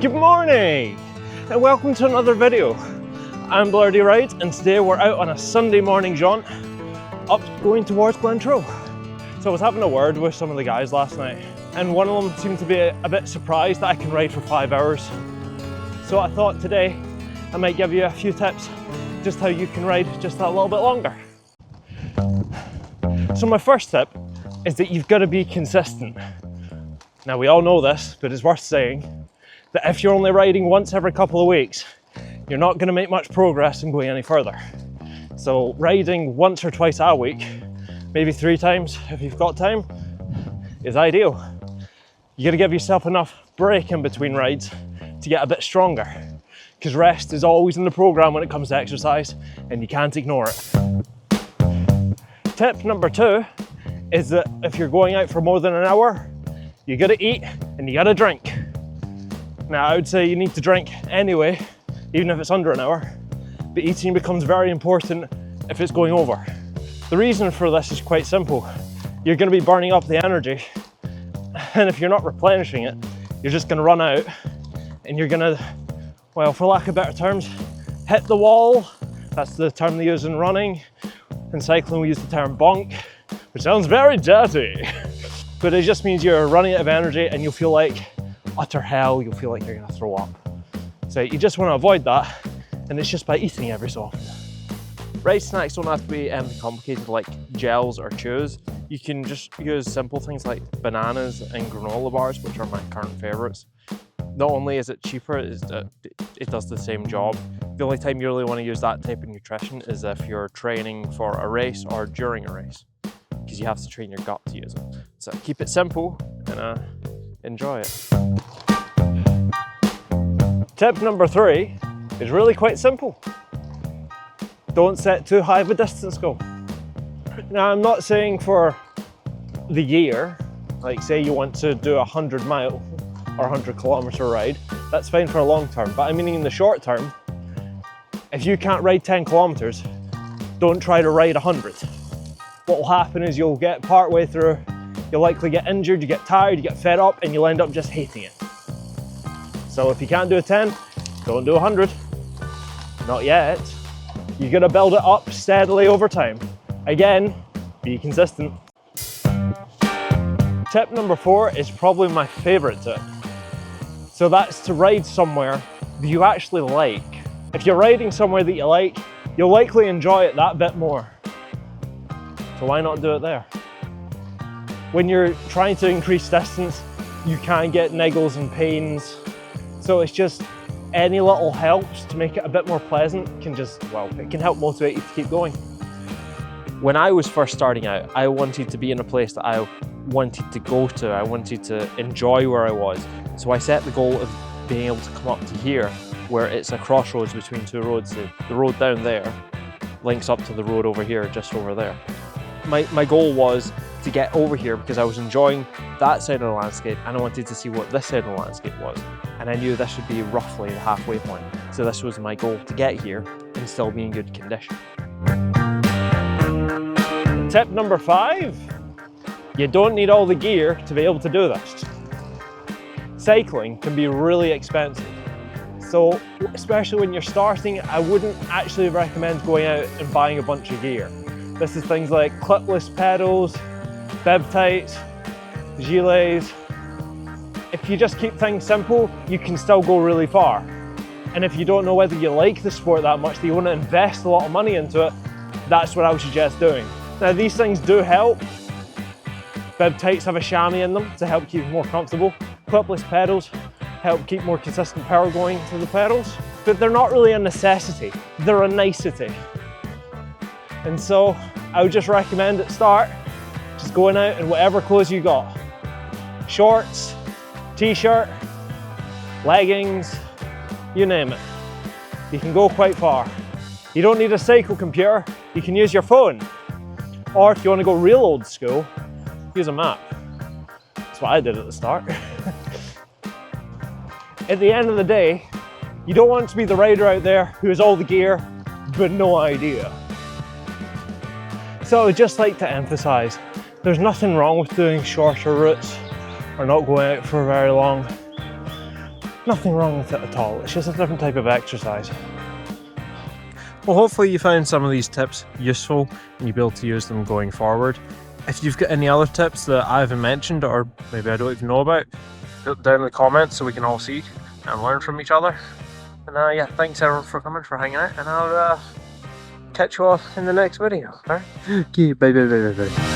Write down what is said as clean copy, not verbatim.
Good morning and welcome to another video. I'm Blardy Ride and today we're out on a Sunday morning jaunt up going towards Glentroe. So I was having a word with some of the guys last night and one of them seemed to be a bit surprised that I can ride for 5 hours. So I thought today I might give you a few tips just how you can ride just a little bit longer. So my first tip is that you've got to be consistent. Now we all know this, but it's worth saying that if you're only riding once every couple of weeks, you're not going to make much progress in going any further. So riding once or twice a week, maybe 3 times if you've got time, is ideal. You got to give yourself enough break in between rides to get a bit stronger, because rest is always in the program when it comes to exercise and you can't ignore it. Tip number 2 is that if you're going out for more than an hour, you got to eat and you got to drink. Now I would say you need to drink anyway, even if it's under an hour, but eating becomes very important if it's going over. The reason for this is quite simple. You're going to be burning up the energy, and if you're not replenishing it, you're just going to run out and you're going to, well, for lack of better terms, hit the wall. That's the term they use in running. In cycling we use the term bonk, which sounds very dirty, but it just means you're running out of energy and you'll feel like utter hell. You'll feel like you're going to throw up. So you just want to avoid that, and it's just by eating every so often. Ride snacks don't have to be anything complicated like gels or chews. You can just use simple things like bananas and granola bars, which are my current favourites. Not only is it cheaper, it does the same job. The only time you really want to use that type of nutrition is if you're training for a race or during a race, because you have to train your gut to use it. So keep it simple and enjoy it. Tip number 3 is really quite simple. Don't set too high of a distance goal. Now I'm not saying for the year, like say you want to do a 100-mile or 100-kilometer ride, that's fine for a long term, but I'm meaning in the short term, if you can't ride 10 kilometers, don't try to ride 100. What will happen is you'll get part way through, you'll likely get injured, you get tired, you get fed up, and you'll end up just hating it. So if you can't do a 10, don't do 100. Not yet. You gotta build it up steadily over time. Again, be consistent. Tip number 4 is probably my favorite tip. So that's to ride somewhere that you actually like. If you're riding somewhere that you like, you'll likely enjoy it that bit more. So why not do it there? When you're trying to increase distance, you can get niggles and pains. So it's just any little helps to make it a bit more pleasant can just, well, it can help motivate you to keep going. When I was first starting out, I wanted to be in a place that I wanted to go to. I wanted to enjoy where I was. So I set the goal of being able to come up to here, where it's a crossroads between 2 roads. The road down there links up to the road over here, just over there. My goal was to get over here because I was enjoying that side of the landscape and I wanted to see what this side of the landscape was. And I knew this would be roughly the halfway point. So this was my goal, to get here and still be in good condition. Tip number 5, you don't need all the gear to be able to do this. Cycling can be really expensive. So especially when you're starting, I wouldn't actually recommend going out and buying a bunch of gear. This is things like clipless pedals, bib tights, gilets. If you just keep things simple, you can still go really far. And if you don't know whether you like the sport that much, that you want to invest a lot of money into it, that's what I would suggest doing. Now these things do help. Bib tights have a chamois in them to help keep you more comfortable. Clipless pedals help keep more consistent power going to the pedals, but they're not really a necessity, they're a nicety. And so I would just recommend at start, just going out in whatever clothes you got. Shorts, t-shirt, leggings, you name it. You can go quite far. You don't need a cycle computer, you can use your phone. Or if you want to go real old school, use a map. That's what I did at the start. At the end of the day, you don't want to be the rider out there who has all the gear, but no idea. So I would just like to emphasize, there's nothing wrong with doing shorter routes or not going out for very long. Nothing wrong with it at all. It's just a different type of exercise. Well, hopefully you found some of these tips useful and you'll be able to use them going forward. If you've got any other tips that I haven't mentioned or maybe I don't even know about, put them down in the comments so we can all see and learn from each other. And yeah, thanks everyone for coming, for hanging out, and I'll catch you all in the next video. Alright? Okay, bye bye bye bye bye.